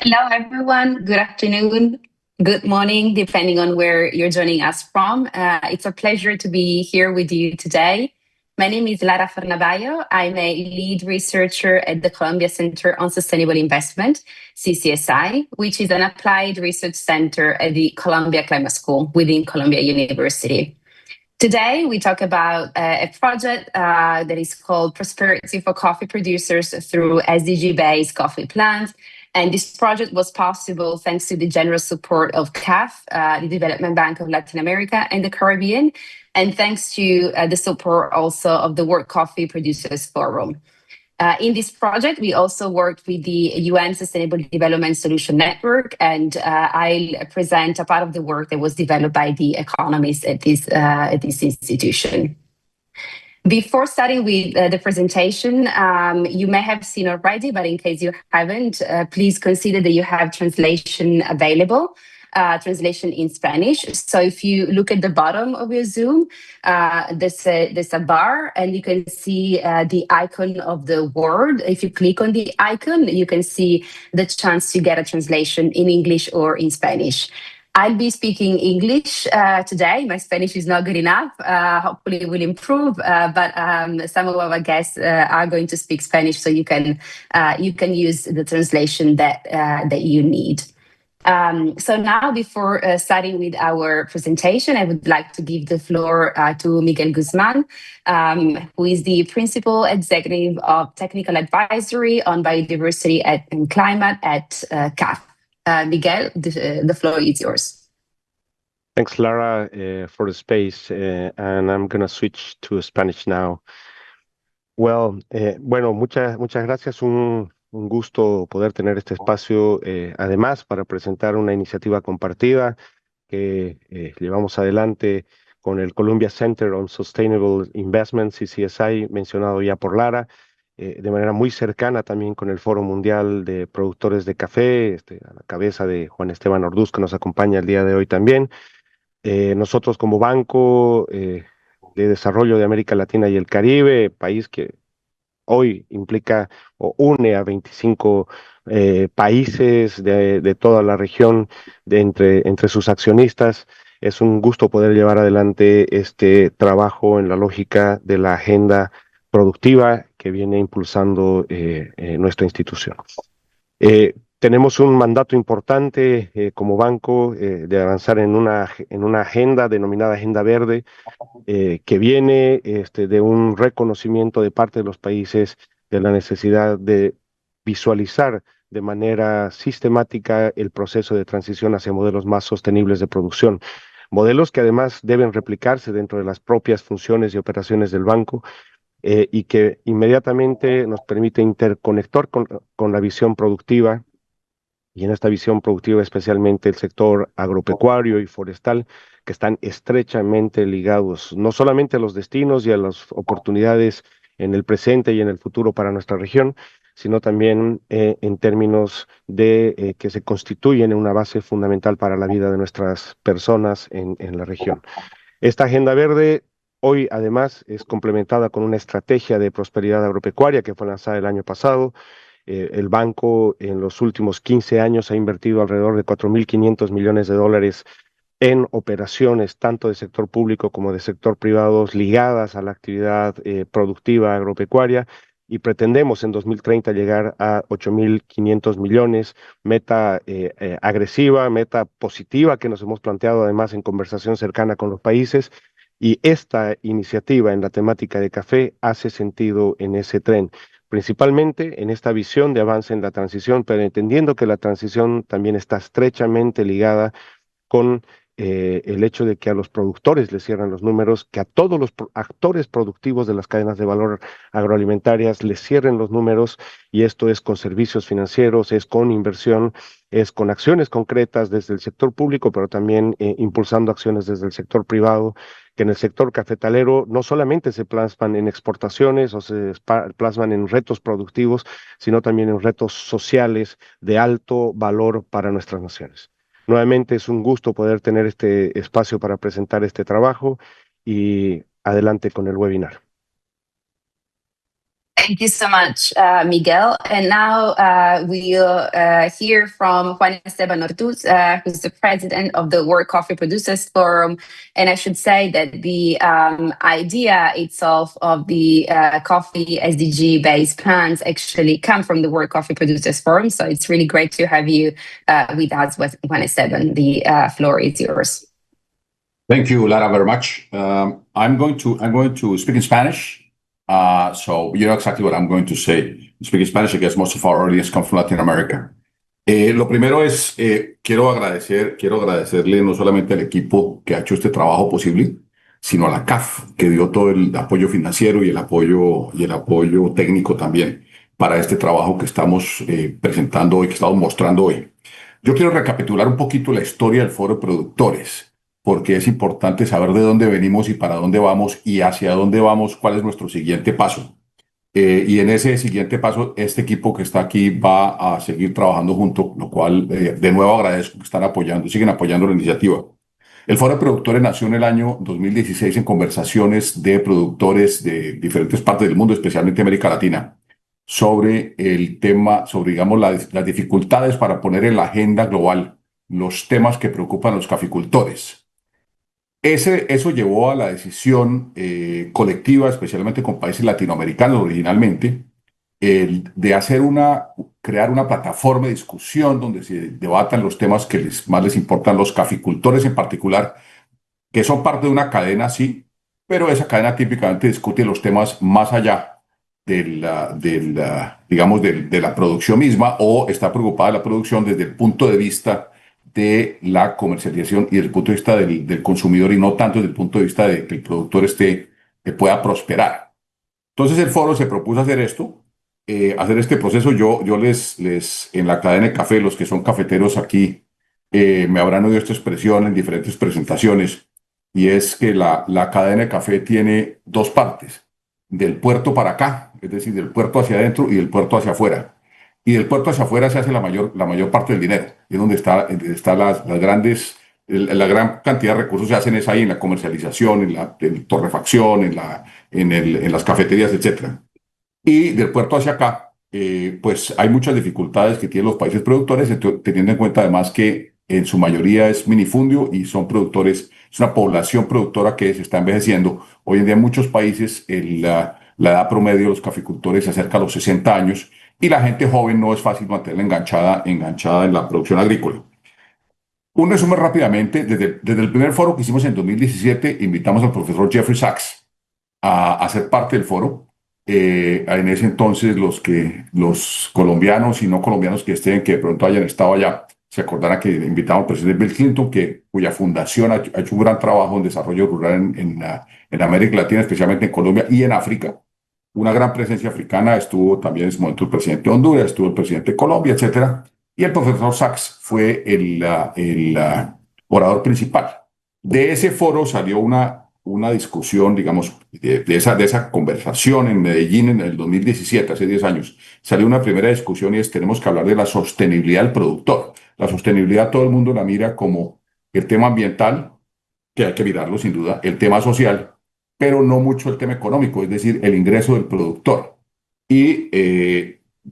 Hello, everyone. Good afternoon, good morning, depending on where you're joining us from. It's a pleasure to be here with you today. My name is Lara Fernabayo. I'm a lead researcher at the Columbia Center on Sustainable Investment, CCSI, which is an applied research center at the Columbia Climate School within Columbia University. Today, we talk about a project that is called Prosperity for Coffee Producers through SDG-based Coffee Plans. And this project was possible thanks to the generous support of CAF, the Development Bank of Latin America and the Caribbean, and thanks to the support also of the World Coffee Producers Forum. In this project, we also worked with the UN Sustainable Development Solution Network, and I'll present a part of the work that was developed by the economists at this institution. Before starting with the presentation, you may have seen already, but in case you haven't, please consider that you have translation available. Translation in Spanish. So if you look at the bottom of your Zoom, there's a bar and you can see the icon of the word. If you click on the icon, you can see the chance to get a translation in English or in Spanish. I'll be speaking English today. My Spanish is not good enough. Hopefully it will improve, but some of our guests are going to speak Spanish, so you can use the translation that you need. So now, before starting with our presentation, I would like to give the floor to Miguel Guzman, who is the Principal Executive of Technical Advisory on Biodiversity and Climate at CAF. Miguel, the floor is yours. Thanks, Lara, for the space, and I'm going to switch to Spanish now. Well, bueno, muchas gracias. Un gusto poder tener este espacio, además, para presentar una iniciativa compartida que llevamos adelante con el Columbia Center on Sustainable Investment, CCSI, mencionado ya por Lara, de manera muy cercana también con el Foro Mundial de Productores de Café, a la cabeza de Juan Esteban Orduz, que nos acompaña el día de hoy también. Nosotros como Banco de Desarrollo de América Latina y el Caribe, país que hoy implica o une a 25 países de toda la región entre sus accionistas. Es un gusto poder llevar adelante este trabajo en la lógica de la agenda productiva que viene impulsando nuestra institución. Tenemos un mandato importante como banco de avanzar en una agenda denominada Agenda Verde, que viene de un reconocimiento de parte de los países de la necesidad de visualizar de manera sistemática el proceso de transición hacia modelos más sostenibles de producción. Modelos que además deben replicarse dentro de las propias funciones y operaciones del banco y que inmediatamente nos permite interconectar con la visión productiva, y en esta visión productiva especialmente el sector agropecuario y forestal, que están estrechamente ligados no solamente a los destinos y a las oportunidades en el presente y en el futuro para nuestra región, sino también en términos de que se constituyen una base fundamental para la vida de nuestras personas en la región. Esta agenda verde hoy además es complementada con una estrategia de prosperidad agropecuaria que fue lanzada el año pasado. El banco en los últimos 15 años ha invertido alrededor de 4.500 millones de dólares en operaciones tanto de sector público como de sector privado ligadas a la actividad productiva agropecuaria, y pretendemos en 2030 llegar a 8.500 millones, meta agresiva, meta positiva que nos hemos planteado además en conversación cercana con los países, y esta iniciativa en la temática de café hace sentido en ese tren, principalmente en esta visión de avance en la transición, pero entendiendo que la transición también está estrechamente ligada con el hecho de que a los productores les cierran los números, que a todos los actores productivos de las cadenas de valor agroalimentarias les cierren los números, y esto es con servicios financieros, es con inversión, es con acciones concretas desde el sector público, pero también impulsando acciones desde el sector privado, que en el sector cafetalero no solamente se plasman en exportaciones o se plasman en retos productivos, sino también en retos sociales de alto valor para nuestras naciones. Nuevamente es un gusto poder tener este espacio para presentar este trabajo, y adelante con el webinar. Thank you so much, Miguel. And now we'll hear from Juan Esteban Ortuz, who's the president of the World Coffee Producers Forum. And I should say that the idea itself of the coffee SDG-based plans actually come from the World Coffee Producers Forum. So it's really great to have you with us, Juan Esteban. The floor is yours. Thank you, Lara, very much. I'm going to speak in Spanish. So you know exactly what I'm going to say. Speak in Spanish, I guess most of our audience come from Latin America. Lo primero es, quiero agradecerle no solamente al equipo que ha hecho este trabajo posible, sino a la CAF, que dio todo el apoyo financiero y el apoyo técnico también para este trabajo que estamos presentando hoy, que estamos mostrando hoy. Yo quiero recapitular un poquito la historia del Foro de Productores, porque es importante saber de dónde venimos y para dónde vamos y hacia dónde vamos, cuál es nuestro siguiente paso. Y en ese siguiente paso, este equipo que está aquí va a seguir trabajando junto, lo cual de nuevo agradezco que están apoyando, siguen apoyando la iniciativa. El Foro de Productores nació en el año 2016 en conversaciones de productores de diferentes partes del mundo, especialmente América Latina, sobre el tema, sobre, digamos, las dificultades para poner en la agenda global los temas que preocupan a los caficultores. Eso llevó a la decisión colectiva, especialmente con países latinoamericanos originalmente, de crear una plataforma de discusión donde se debatan los temas que más les importan a los caficultores en particular, que son parte de una cadena, sí, pero esa cadena típicamente discute los temas más allá digamos, de la producción misma, o está preocupada de la producción desde el punto de vista de la comercialización y desde el punto de vista del consumidor, y no tanto desde el punto de vista de que el productor que pueda prosperar. Entonces el foro se propuso hacer esto, hacer este proceso. Yo en la cadena de café, los que son cafeteros aquí, me habrán oído esta expresión en diferentes presentaciones, y es que la cadena de café tiene dos partes: del puerto para acá, es decir, del puerto hacia adentro y del puerto hacia afuera. Y del puerto hacia afuera se hace la mayor parte del dinero, es donde está las grandes, la gran cantidad de recursos se hacen es ahí, en la comercialización, en la torrefacción, en las cafeterías, etcétera. Y del puerto hacia acá, pues hay muchas dificultades que tienen los países productores, teniendo en cuenta además que en su mayoría es minifundio y son productores, es una población productora que se está envejeciendo. Hoy en día en muchos países la edad promedio de los caficultores se acerca a los 60 años, y la gente joven no es fácil mantenerla enganchada en la producción agrícola. Un resumen rápidamente: desde el primer foro que hicimos en 2017, invitamos al profesor Jeffrey Sachs a ser parte del foro. En ese entonces los colombianos y no colombianos que de pronto hayan estado allá, se acordarán que invitamos al presidente Bill Clinton, cuya fundación ha hecho un gran trabajo en desarrollo rural en América Latina, especialmente en Colombia y en África. Una gran presencia africana. Estuvo también en ese momento el presidente de Honduras, estuvo el presidente de Colombia, etcétera. Y el profesor Sachs fue el orador principal. De ese foro salió una discusión, digamos, de esa conversación en Medellín en el 2017, hace 10 años. Salió una primera discusión, y es: tenemos que hablar de la sostenibilidad del productor. La sostenibilidad todo el mundo la mira como el tema ambiental, que hay que mirarlo sin duda, el tema social, pero no mucho el tema económico, es decir, el ingreso del productor. Y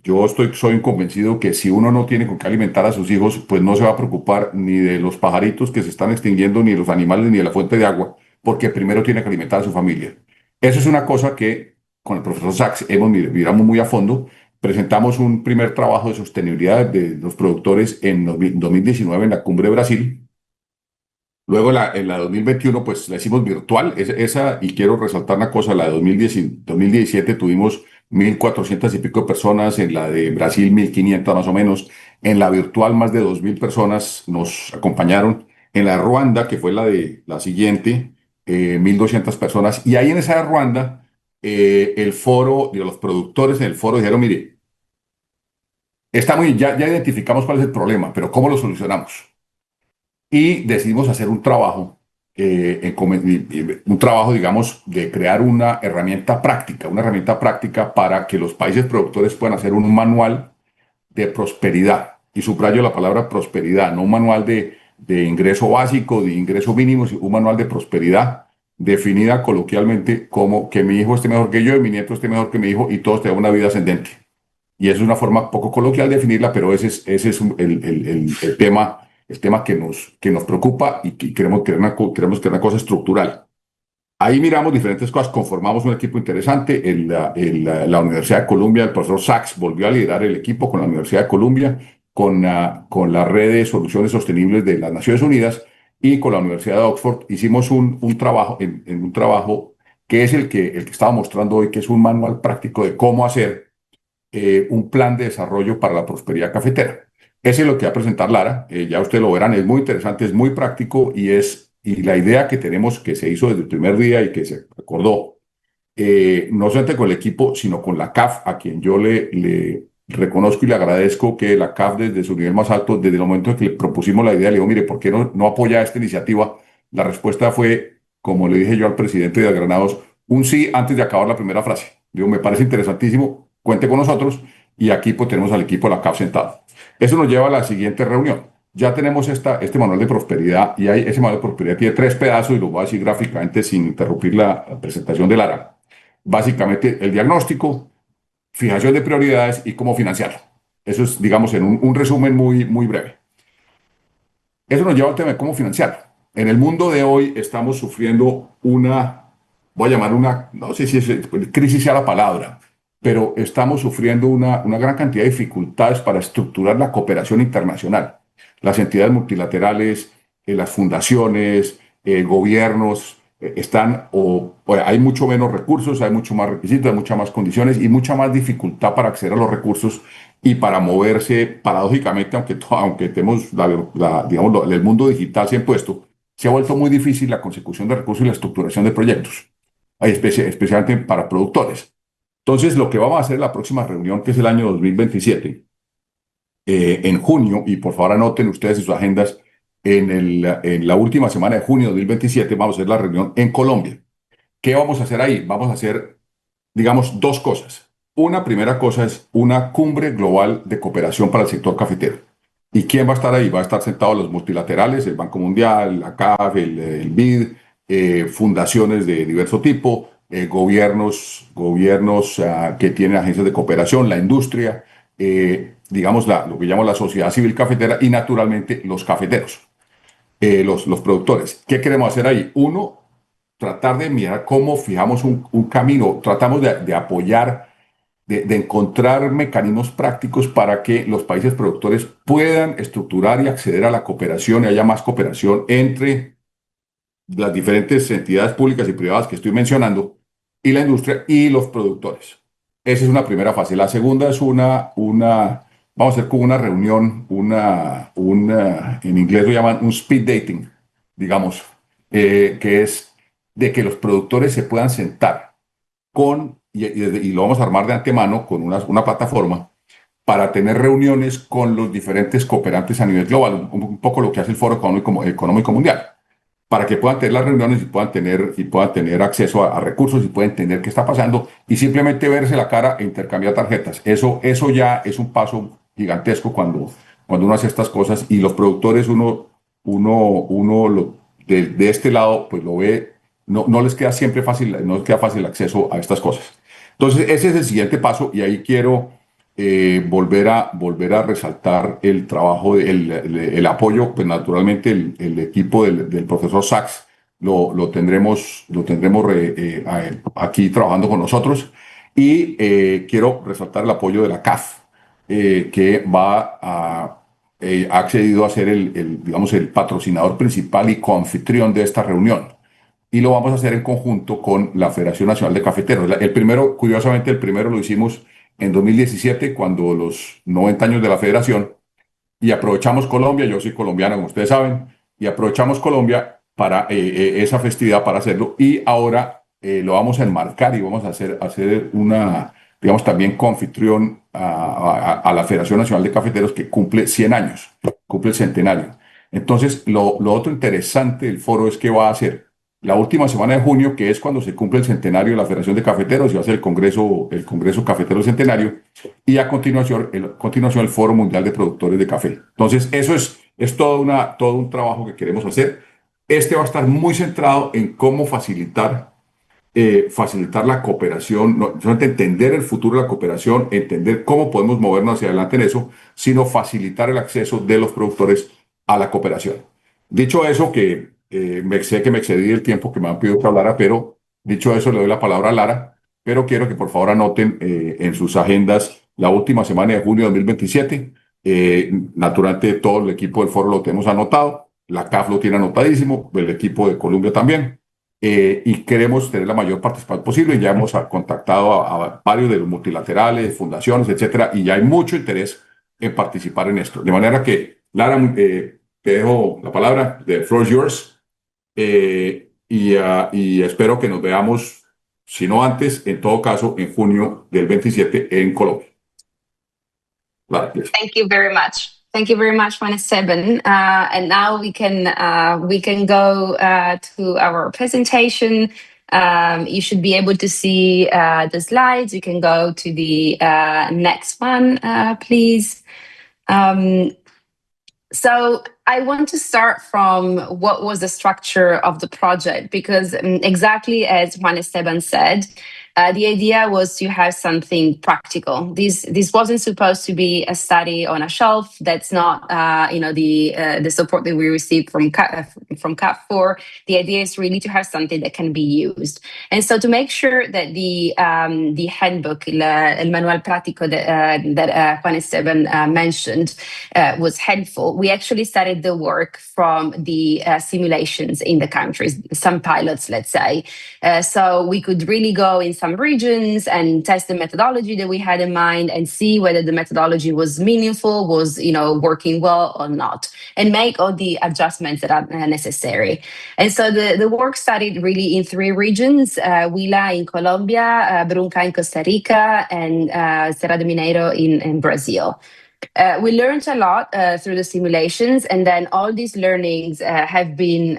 yo soy convencido que si uno no tiene con qué alimentar a sus hijos, pues no se va a preocupar ni de los pajaritos que se están extinguiendo, ni de los animales, ni de la fuente de agua, porque primero tiene que alimentar a su familia. Eso es una cosa que con el profesor Sachs miramos muy a fondo. Presentamos un primer trabajo de sostenibilidad de los productores en 2019 en la Cumbre de Brasil. Luego en la 2021 pues la hicimos virtual, y quiero resaltar una cosa: la de 2017 tuvimos 1.400 y pico de personas, en la de Brasil 1.500 más o menos, en la virtual más de 2.000 personas nos acompañaron, en la de Ruanda, que fue la siguiente, 1.200 personas, y ahí en esa de Ruanda, el foro, los productores en el foro dijeron: mire, ya identificamos cuál es el problema, pero ¿cómo lo solucionamos? Y decidimos hacer un trabajo, digamos, de crear una herramienta práctica para que los países productores puedan hacer un manual de prosperidad. Y subrayo la palabra prosperidad, no un manual de ingreso básico, de ingreso mínimo, sino un manual de prosperidad, definida coloquialmente como que mi hijo esté mejor que yo y mi nieto esté mejor que mi hijo y todos tengan una vida ascendente. Y eso es una forma poco coloquial de definirla, pero ese es el tema que nos preocupa y que queremos que una cosa estructural. Ahí miramos diferentes cosas, conformamos un equipo interesante. La Universidad de Columbia, el profesor Sachs volvió a liderar el equipo con la Universidad de Columbia, con la red de soluciones sostenibles de las Naciones Unidas y con la Universidad de Oxford. Hicimos un trabajo, en un trabajo que es el que estaba mostrando hoy, que es un manual práctico de cómo hacer un plan de desarrollo para la prosperidad cafetera. Ese es lo que va a presentar Lara. Ya ustedes lo verán, es muy interesante, es muy práctico y la idea que tenemos, que se hizo desde el primer día y que se acordó, no solamente con el equipo, sino con la CAF, a quien yo le reconozco y le agradezco que la CAF desde su nivel más alto, desde el momento en que le propusimos la idea, le digo, mire, ¿por qué no apoya esta iniciativa? La respuesta fue, como le dije yo al presidente de Granados, un sí antes de acabar la primera frase. Digo, me parece interesantísimo, cuente con nosotros y aquí pues tenemos al equipo de la CAF sentado. Eso nos lleva a la siguiente reunión. Ya tenemos este manual de prosperidad y ese manual de prosperidad tiene 3 pedazos y lo voy a decir gráficamente sin interrumpir la presentación de Lara. Básicamente el diagnóstico, fijación de prioridades y cómo financiarlo. Eso es, digamos, en un resumen muy, muy breve. Eso nos lleva al tema de cómo financiarlo. En el mundo de hoy estamos sufriendo voy a llamar no sé si crisis sea la palabra, pero estamos sufriendo una gran cantidad de dificultades para estructurar la cooperación internacional. Las entidades multilaterales, las fundaciones, gobiernos, hay mucho menos recursos, hay mucho más requisitos, hay muchas más condiciones y mucha más dificultad para acceder a los recursos y para moverse paradójicamente, aunque tenemos digamos, el mundo digital se ha impuesto, se ha vuelto muy difícil la consecución de recursos y la estructuración de proyectos, especialmente para productores. Entonces, lo que vamos a hacer en la próxima reunión, que es el año 2027, en junio, y por favor anoten ustedes en sus agendas, en la última semana de junio de 2027 vamos a hacer la reunión en Colombia. ¿Qué vamos a hacer ahí? Vamos a hacer, digamos, 2 cosas. Una primera cosa es una cumbre global de cooperación para el sector cafetero. ¿Y quién va a estar ahí? Va a estar sentados los multilaterales, el Banco Mundial, la CAF, el BID, fundaciones de diverso tipo, gobiernos que tienen agencias de cooperación, la industria, digamos, lo que llamamos la sociedad civil cafetera y naturalmente los cafeteros, los productores. ¿Qué queremos hacer ahí? Uno, tratar de mirar cómo fijamos un camino, tratamos de apoyar, de encontrar mecanismos prácticos para que los países productores puedan estructurar y acceder a la cooperación y haya más cooperación entre las diferentes entidades públicas y privadas que estoy mencionando y la industria y los productores. Esa es una primera fase. La segunda es vamos a hacer como una reunión, en inglés lo llaman un speed dating, digamos, que es de que los productores se puedan sentar y lo vamos a armar de antemano con una plataforma para tener reuniones con los diferentes cooperantes a nivel global, un poco lo que hace el Foro Económico Mundial, para que puedan tener las reuniones y puedan tener acceso a recursos y puedan entender qué está pasando y simplemente verse la cara e intercambiar tarjetas. Eso ya es un paso gigantesco cuando uno hace estas cosas y los productores, de este lado, pues lo ve, no les queda siempre fácil, no les queda fácil el acceso a estas cosas. Entonces, ese es el siguiente paso y ahí quiero volver a resaltar el trabajo, el apoyo, pues naturalmente el equipo del profesor Sachs lo tendremos aquí trabajando con nosotros y quiero resaltar el apoyo de la CAF, que ha accedido a ser digamos, el patrocinador principal y coanfitrión de esta reunión y lo vamos a hacer en conjunto con la Federación Nacional de Cafeteros. Curiosamente, el primero lo hicimos en 2017, cuando los 90 años de la federación, y aprovechamos Colombia, yo soy colombiano, como ustedes saben, y aprovechamos Colombia para esa festividad para hacerlo, y ahora lo vamos a enmarcar y vamos a hacer digamos, también confitrión a la Federación Nacional de Cafeteros, que cumple 100 años, cumple el centenario. Entonces, lo otro interesante del foro es que va a ser la última semana de junio, que es cuando se cumple el centenario de la Federación de Cafeteros, y va a ser el Congreso Cafetero Centenario, y a continuación el Foro Mundial de Productores de Café. Entonces, eso es todo un trabajo que queremos hacer. Este va a estar muy centrado en cómo facilitar la cooperación, no solamente entender el futuro de la cooperación, entender cómo podemos movernos hacia adelante en eso, sino facilitar el acceso de los productores a la cooperación. Dicho eso, que sé que me excedí el tiempo que me han pedido que hablara, pero dicho eso, le doy la palabra a Lara, pero quiero que por favor anoten en sus agendas la última semana de junio de 2027. Naturalmente, todo el equipo del foro lo tenemos anotado, la CAF lo tiene anotadísimo, el equipo de Colombia también. Y queremos tener la mayor participación posible. Ya hemos contactado a varios de los multilaterales, fundaciones, etcétera, y ya hay mucho interés en participar en esto. De manera que, Lara, te dejo la palabra, the floor is yours, y espero que nos veamos, si no antes, en todo caso, en junio del 27 en Colombia. Lara, please. Thank you very much. Thank you very much, Juan Esteban. And now we can go to our presentation. You should be able to see the slides. You can go to the next one, please. So I want to start from what was the structure of the project, because exactly as Juan Esteban said, the idea was to have something practical. This wasn't supposed to be a study on a shelf. That's not, the support that we received from CAP4. The idea is really to have something that can be used. And so to make sure that the handbook, el manual práctico that Juan Esteban mentioned was helpful, we actually started the work from the simulations in the countries, some pilots, let's say. So we could really go in some regions and test the methodology that we had in mind and see whether the methodology was meaningful, was working well or not, and make all the adjustments that are necessary. And so the work started really in 3 regions: Huila in Colombia, Brunca in Costa Rica, and Serra de Mineiro in Brazil. We learned a lot through the simulations, and then all these learnings have been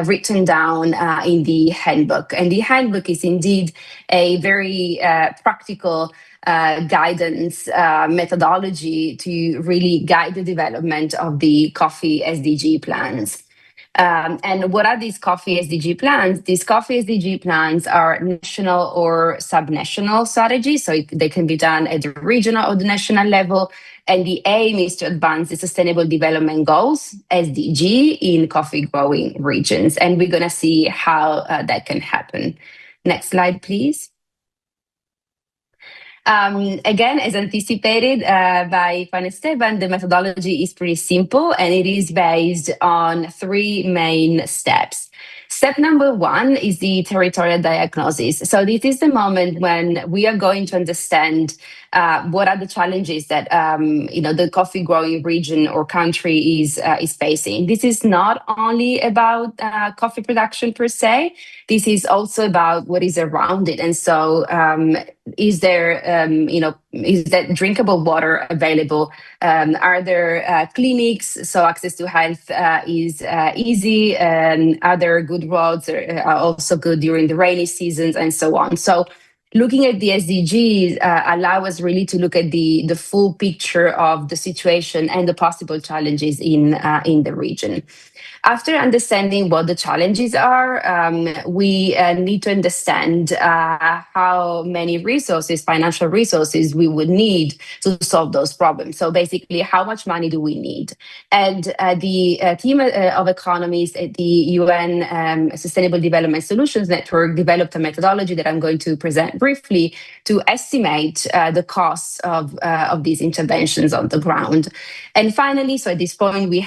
written down in the handbook. And the handbook is indeed a very practical guidance methodology to really guide the development of the coffee SDG plans. And what are these coffee SDG plans? These coffee SDG plans are national or subnational strategies, so they can be done at the regional or the national level. And the aim is to advance the Sustainable Development Goals, SDG, in coffee growing regions. And we're going to see how that can happen. Next slide, please. Again, as anticipated by Juan Esteban, the methodology is pretty simple, and it is based on 3 main steps. Step number 1 is the territorial diagnosis. So this is the moment when we are going to understand what are the challenges that the coffee growing region or country is facing. This is not only about coffee production per se. This is also about what is around it. And so is there is that drinkable water available? Are there clinics so access to health is easy? Are there good roads are also good during the rainy seasons, and so on? So looking at the SDGs allow us really to look at the full picture of the situation and the possible challenges in the region. After understanding what the challenges are, we need to understand how many resources, financial resources, we would need to solve those problems. So basically, how much money do we need? And the team of economists at the UN Sustainable Development Solutions Network developed a methodology that I'm going to present briefly to estimate the costs of these interventions on the ground. And finally, so at this point, we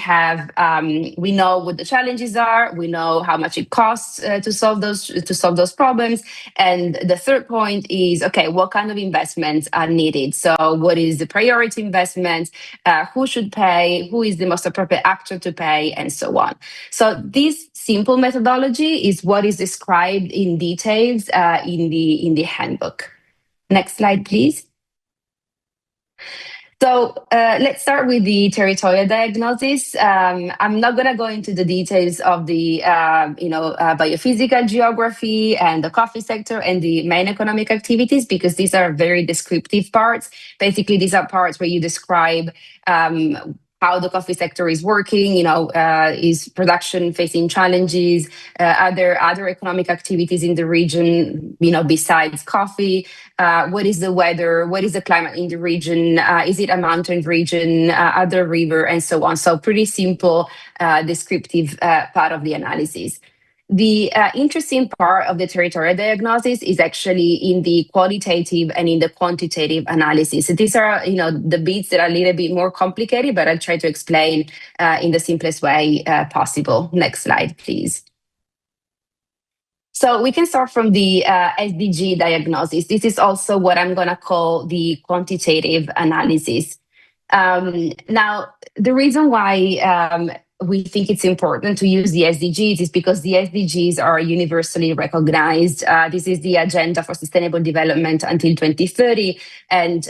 know what the challenges are. We know how much it costs to solve those problems. And the third point is, okay, what kind of investments are needed? So what is the priority investment? Who should pay? Who is the most appropriate actor to pay? And so on. So this simple methodology is what is described in details in the handbook. Next slide, please. So let's start with the territorial diagnosis. I'm not going to go into the details of the biophysical geography and the coffee sector and the main economic activities, because these are very descriptive parts. Basically, these are parts where you describe how the coffee sector is working, is production facing challenges, are there other economic activities in the region, besides coffee, what is the weather, what is the climate in the region, is it a mountain region, other river, and so on. So pretty simple descriptive part of the analysis. The interesting part of the territorial diagnosis is actually in the qualitative and in the quantitative analysis. So these are, the bits that are a little bit more complicated, but I'll try to explain in the simplest way possible. Next slide, please. So we can start from the SDG diagnosis. This is also what I'm going to call the quantitative analysis. Now, the reason why we think it's important to use the SDGs is because the SDGs are universally recognized. This is the Agenda for Sustainable Development until 2030. And,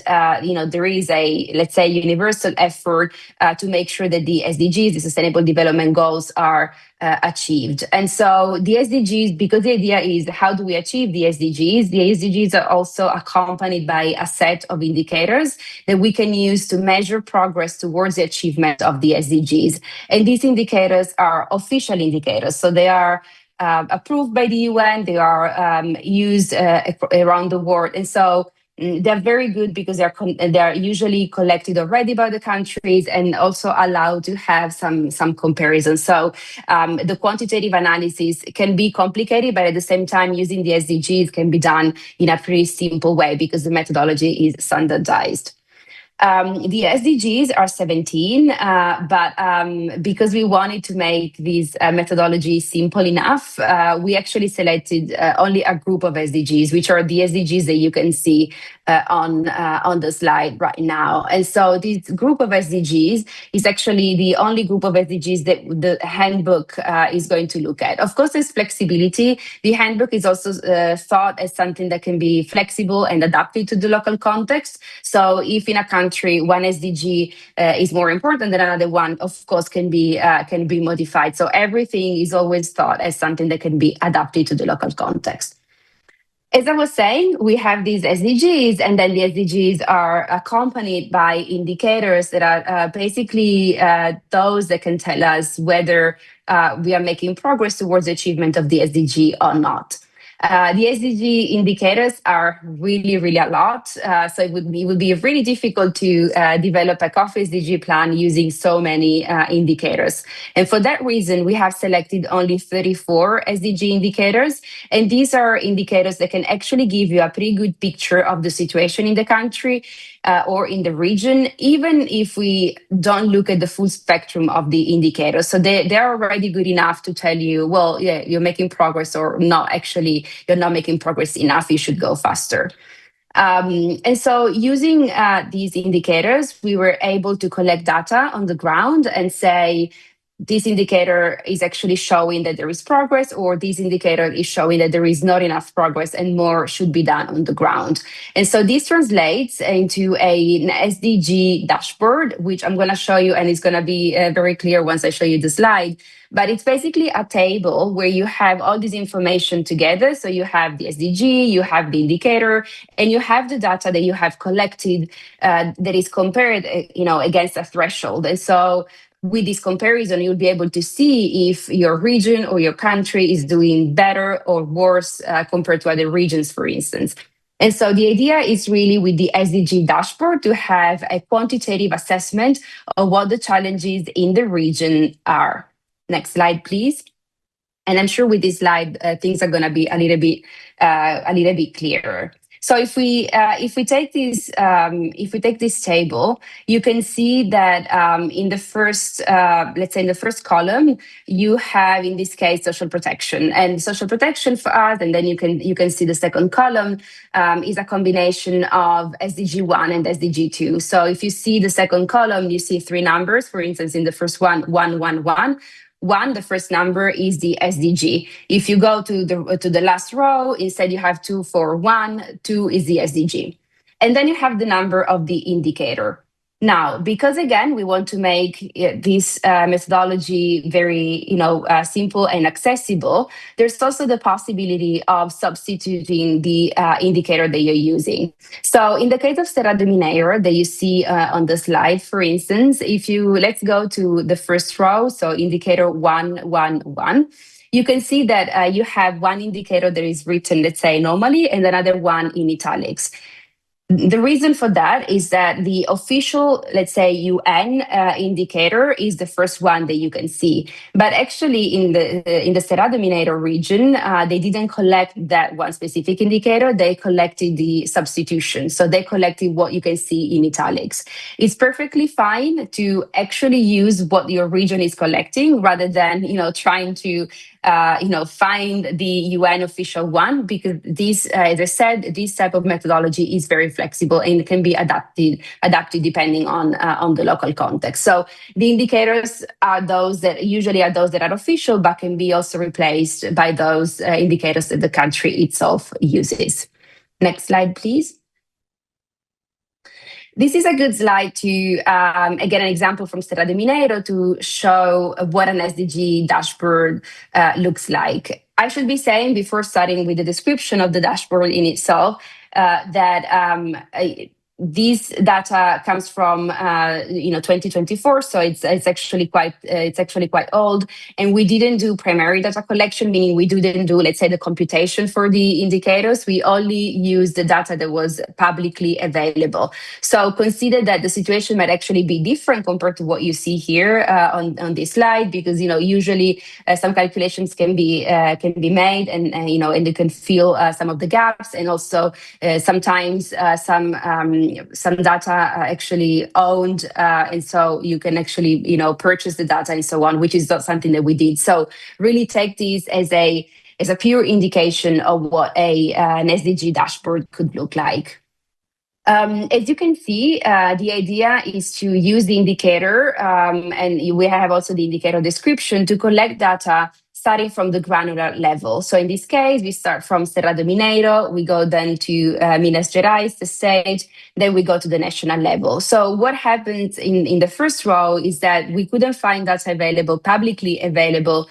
there is a, let's say, universal effort to make sure that the SDGs, the Sustainable Development Goals, are achieved. And so the SDGs, because the idea is how do we achieve the SDGs? The SDGs are also accompanied by a set of indicators that we can use to measure progress towards the achievement of the SDGs. And these indicators are official indicators. So they are approved by the UN, they are used around the world. And so they're very good because they're usually collected already by the countries and also allowed to have some comparisons. So the quantitative analysis can be complicated, but at the same time, using the SDGs can be done in a pretty simple way because the methodology is standardized. The SDGs are 17, but because we wanted to make this methodology simple enough, we actually selected only a group of SDGs, which are the SDGs that you can see on the slide right now. And so this group of SDGs is actually the only group of SDGs that the handbook is going to look at. Of course, there's flexibility. The handbook is also thought as something that can be flexible and adapted to the local context. So if in a country one SDG is more important than another one, of course, can be modified. So everything is always thought as something that can be adapted to the local context. As I was saying, we have these SDGs, and then the SDGs are accompanied by indicators that are basically those that can tell us whether we are making progress towards the achievement of the SDG or not. The SDG indicators are really, really a lot. So it would be really difficult to develop a coffee SDG plan using so many indicators. And for that reason, we have selected only 34 SDG indicators. And these are indicators that can actually give you a pretty good picture of the situation in the country or in the region, even if we don't look at the full spectrum of the indicators. So they're already good enough to tell you, well, yeah, you're making progress, or not, actually, you're not making progress enough, you should go faster. And so using these indicators, we were able to collect data on the ground and say, this indicator is actually showing that there is progress, or this indicator is showing that there is not enough progress and more should be done on the ground. And so this translates into an SDG dashboard, which I'm going to show you, and it's going to be very clear once I show you the slide. But it's basically a table where you have all this information together. So you have the SDG, you have the indicator, and you have the data that you have collected that is compared, against a threshold. And so with this comparison, you'll be able to see if your region or your country is doing better or worse compared to other regions, for instance. And so the idea is really with the SDG dashboard to have a quantitative assessment of what the challenges in the region are. Next slide, please. And I'm sure with this slide, things are going to be a little bit clearer. So if we take this table, you can see that in the first, let's say in the first column, you have in this case social protection, and social protection for us, and then you can see the second column is a combination of SDG 1 and SDG 2. So if you see the second column, you see three numbers. For instance, in the first one, 111. One, the first number is the SDG. If you go to the last row, instead you have 241, 2 is the SDG. And then you have the number of the indicator. Now, because again, we want to make this methodology very, simple and accessible, there's also the possibility of substituting the indicator that you're using. So in the case of Serra de Mineiro that you see on the slide, for instance, let's go to the first row, so indicator 111, you can see that you have one indicator that is written, let's say, normally, and another one in italics. The reason for that is that the official, let's say, UN indicator is the first one that you can see. But actually, in the Serra de Mineiro region, they didn't collect that one specific indicator. They collected the substitution. So they collected what you can see in italics. It's perfectly fine to actually use what your region is collecting rather than, trying to find the UN official one, because this, as I said, this type of methodology is very flexible and can be adapted depending on the local context. So the indicators are those that are official, but can be also replaced by those indicators that the country itself uses. Next slide, please. This is a good slide to, again, an example from Serra de Mineiro to show what an SDG dashboard looks like. I should be saying, before starting with the description of the dashboard in itself, that this data comes from 2024, so it's actually quite old, and we didn't do primary data collection, meaning we didn't do, let's say, the computation for the indicators. We only used the data that was publicly available. So consider that the situation might actually be different compared to what you see here on this slide, because usually some calculations can be made, and they can fill some of the gaps, and also sometimes some data are actually owned, and so you can actually purchase the data and so on, which is not something that we did. So really take this as a pure indication of what an SDG dashboard could look like. As you can see, the idea is to use the indicator, and we have also the indicator description, to collect data starting from the granular level. So in this case, we start from Serra de Mineiro, we go then to Minas Gerais, the state, then we go to the national level. So what happens in the first row is that we couldn't find data publicly available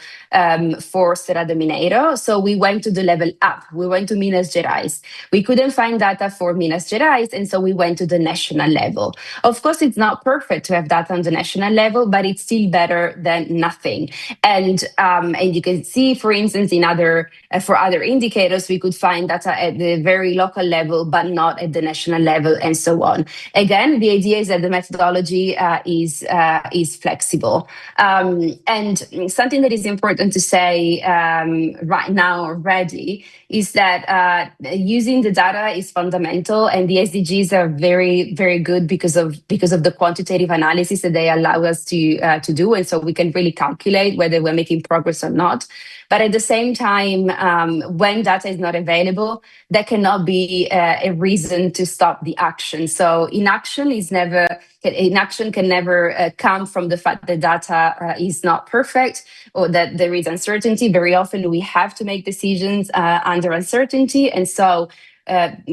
for Serra de Mineiro. So we went to the level up, we went to Minas Gerais. We couldn't find data for Minas Gerais, and so we went to the national level. Of course, it's not perfect to have data on the national level, but it's still better than nothing. And you can see, for instance, for other indicators, we could find data at the very local level, but not at the national level, and so on. Again, the idea is that the methodology is flexible. And something that is important to say right now already is that using the data is fundamental, and the SDGs are very, very good because of the quantitative analysis that they allow us to do, and so we can really calculate whether we're making progress or not. But at the same time, when data is not available, that cannot be a reason to stop the action. So inaction can never come from the fact that data is not perfect or that there is uncertainty. Very often we have to make decisions under uncertainty. And so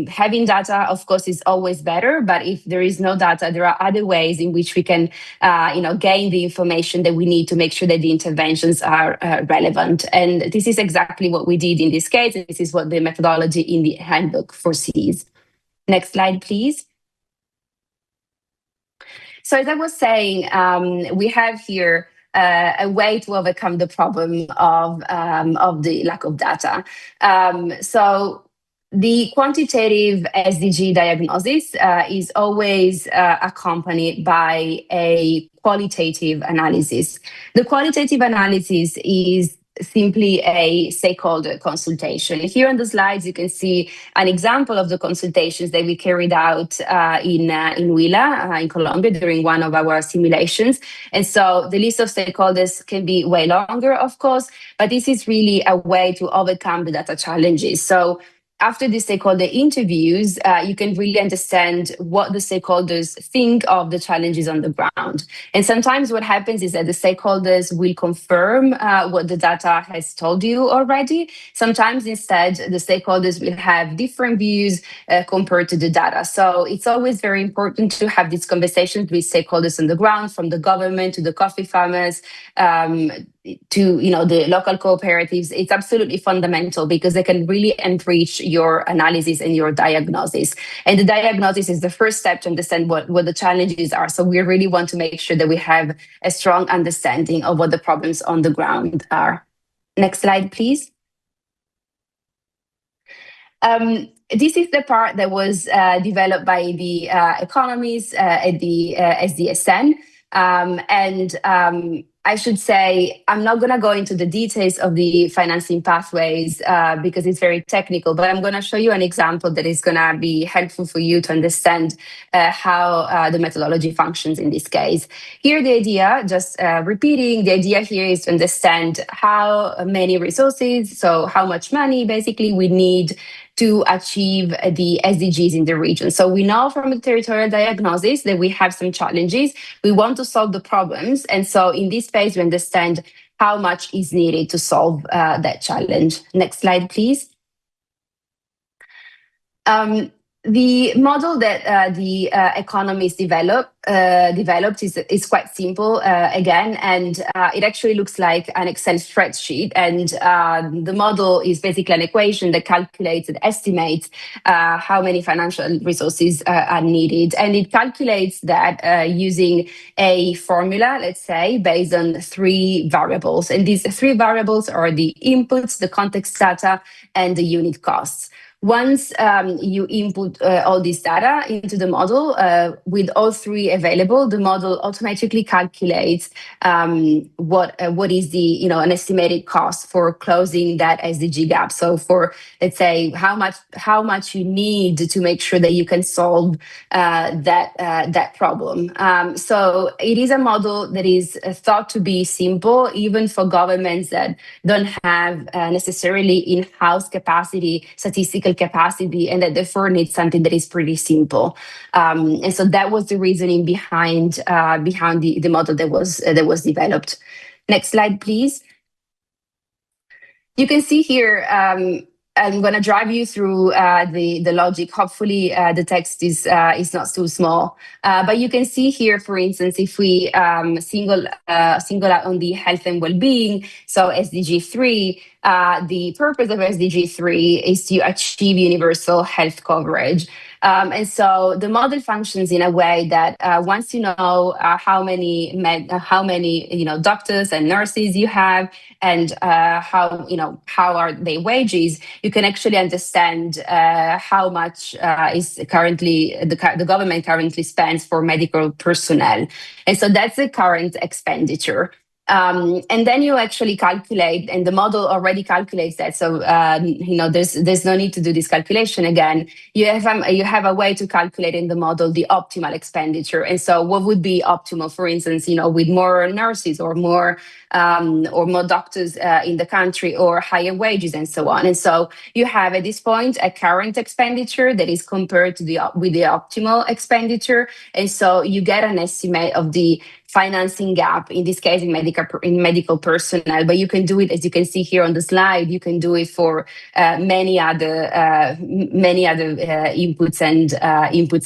having data, of course, is always better. But if there is no data, there are other ways in which we can gain the information that we need to make sure that the interventions are relevant. And this is exactly what we did in this case. And this is what the methodology in the handbook foresees. Next slide, please. So as I was saying, we have here a way to overcome the problem of the lack of data. So the quantitative SDG diagnosis is always accompanied by a qualitative analysis. The qualitative analysis is simply a stakeholder consultation. Here on the slides, you can see an example of the consultations that we carried out in Huila, in Colombia, during one of our simulations. And so the list of stakeholders can be way longer, of course, but this is really a way to overcome the data challenges. So after the stakeholder interviews, you can really understand what the stakeholders think of the challenges on the ground. And sometimes what happens is that the stakeholders will confirm what the data has told you already. Sometimes instead, the stakeholders will have different views compared to the data. So it's always very important to have these conversations with stakeholders on the ground, from the government to the coffee farmers, to the local cooperatives. It's absolutely fundamental because they can really enrich your analysis and your diagnosis. And the diagnosis is the first step to understand what the challenges are. So we really want to make sure that we have a strong understanding of what the problems on the ground are. Next slide, please. This is the part that was developed by the economists at the SDSN. I should say, I'm not going to go into the details of the financing pathways because it's very technical, but I'm going to show you an example that is going to be helpful for you to understand how the methodology functions in this case. Here, the idea, just repeating, the idea here is to understand how many resources, so how much money basically we need to achieve the SDGs in the region. So we know from the territorial diagnosis that we have some challenges. We want to solve the problems. And so in this phase, we understand how much is needed to solve that challenge. Next slide, please. The model that the economists developed is quite simple again, and it actually looks like an Excel spreadsheet. And the model is basically an equation that calculates and estimates how many financial resources are needed, and it calculates that using a formula, let's say, based on 3 variables. And these 3 variables are the inputs, the context data, and the unit costs. Once you input all this data into the model, with all 3 available, the model automatically calculates what is the an estimated cost for closing that SDG gap. So for, let's say, how much you need to make sure that you can solve that problem. So it is a model that is thought to be simple, even for governments that don't have necessarily in-house capacity, statistical capacity, and that therefore need something that is pretty simple. And so that was the reasoning behind the model that was developed. Next slide, please. You can see here, I'm going to drive you through the logic. Hopefully, the text is not too small. But you can see here, for instance, if we single out on the health and well-being, so SDG 3, the purpose of SDG 3 is to achieve universal health coverage. And so the model functions in a way that once you know how many doctors and nurses you have, and how are their wages, you can actually understand how much is currently the government currently spends for medical personnel, and so that's the current expenditure. And then you actually calculate, and the model already calculates that. So there's no need to do this calculation again. You have a way to calculate in the model the optimal expenditure. And so what would be optimal, for instance, with more nurses or more doctors in the country, or higher wages, and so on. And so you have at this point a current expenditure that is compared to with the optimal expenditure, and so you get an estimate of the financing gap, in this case in medical personnel. But you can do it, as you can see here on the slide, you can do it for many other inputs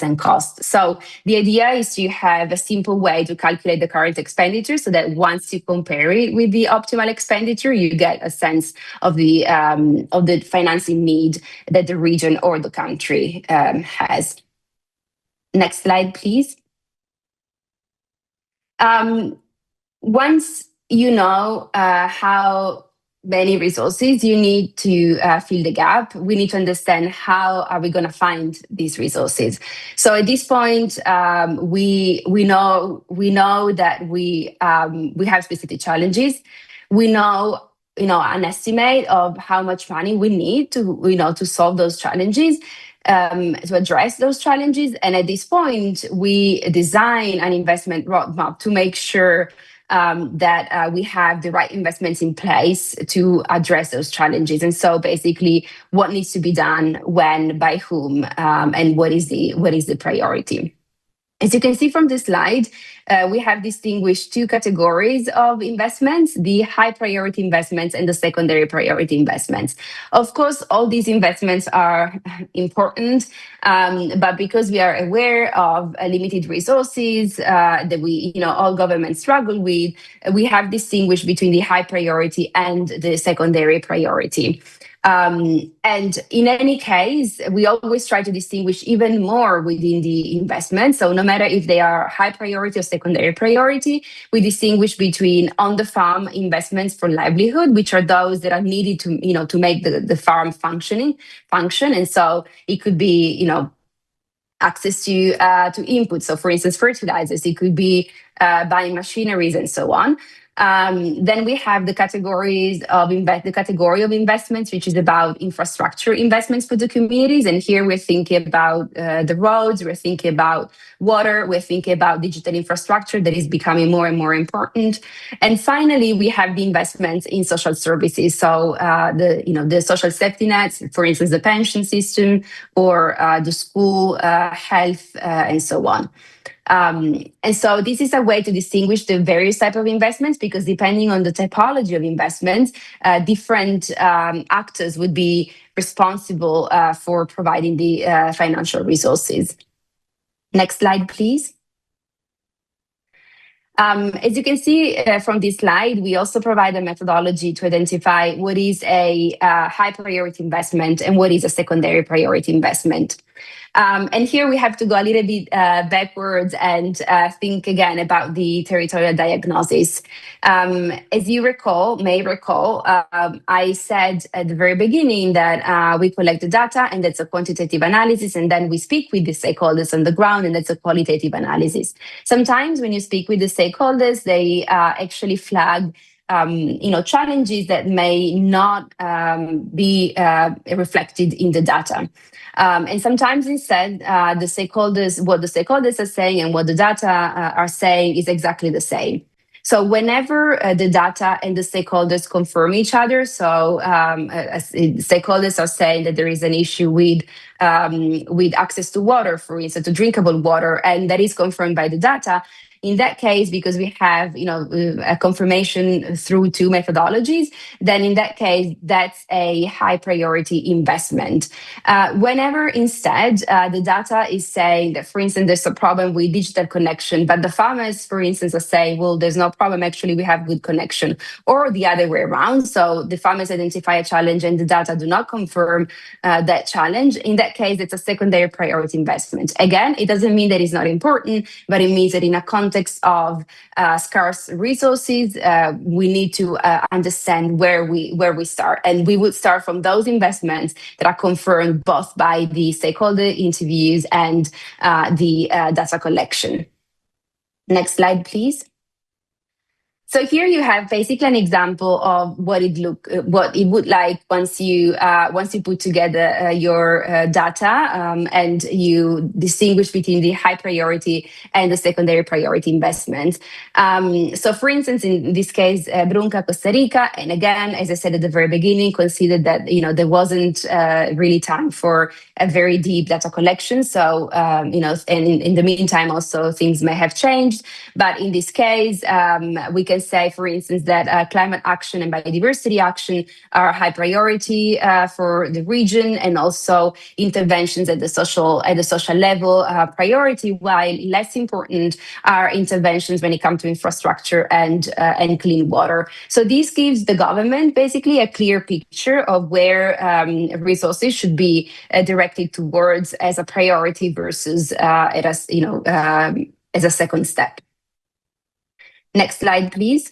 and costs. So the idea is to have a simple way to calculate the current expenditure, so that once you compare it with the optimal expenditure, you get a sense of the financing need that the region or the country has. Next slide, please. Once you know how many resources you need to fill the gap, we need to understand how are we going to find these resources. So at this point, we know that we have specific challenges. We know an estimate of how much money we need to solve those challenges. To address those challenges. And at this point, we design an investment roadmap to make sure that we have the right investments in place to address those challenges. And so basically what needs to be done, when, by whom, and what is the priority. As you can see from the slide, we have distinguished two categories of investments: the high priority investments and the secondary priority investments. Of course, all these investments are important, but because we are aware of limited resources that all governments struggle with, we have distinguished between the high priority and the secondary priority. And in any case, we always try to distinguish even more within the investment. So no matter if they are high priority or secondary priority, we distinguish between on-the-farm investments for livelihood, which are those that are needed to make the farm function. And so it could be, access to inputs. So for instance, fertilizers, it could be buying machineries and so on. Then we have the category of investments, which is about infrastructure investments for the communities. And here we're thinking about the roads, we're thinking about water, we're thinking about digital infrastructure that is becoming more and more important. And finally, we have the investments in social services. So the social safety nets, for instance, the pension system, or the school, health, and so on. And so this is a way to distinguish the various types of investments, because depending on the typology of investments, different actors would be responsible for providing the financial resources. Next slide, please. As you can see from this slide, we also provide a methodology to identify what is a high priority investment and what is a secondary priority investment. And here we have to go a little bit backwards and think again about the territorial diagnosis. As you may recall, I said at the very beginning that we collect the data, and that's a quantitative analysis, and then we speak with the stakeholders on the ground, and that's a qualitative analysis. Sometimes when you speak with the stakeholders, they actually flag challenges that may not be reflected in the data. And sometimes instead, what the stakeholders are saying and what the data are saying is exactly the same. So whenever the data and the stakeholders confirm each other, so stakeholders are saying that there is an issue with access to water, for instance, to drinkable water, and that is confirmed by the data. In that case, because we have a confirmation through two methodologies, then in that case, that's a high priority investment. Whenever instead the data is saying that, for instance, there's a problem with digital connection, but the farmers, for instance, are saying, well, there's no problem, actually, we have good connection, or the other way around. So the farmers identify a challenge and the data do not confirm that challenge. In that case, it's a secondary priority investment. Again, it doesn't mean that it's not important, but it means that in a context of scarce resources, we need to understand where we start, and we would start from those investments that are confirmed both by the stakeholder interviews and the data collection. Next slide, please. So here you have basically an example of what it would like once you put together your data and you distinguish between the high priority and the secondary priority investments. So for instance, in this case, Brunca, Costa Rica, and again, as I said at the very beginning, considered that there wasn't really time for a very deep data collection. So and in the meantime, also things may have changed. But in this case, we can say, for instance, that climate action and biodiversity action are high priority for the region, and also interventions at the social level priority, while less important are interventions when it comes to infrastructure and clean water. So this gives the government basically a clear picture of where resources should be directed towards as a priority versus as a second step. Next slide, please.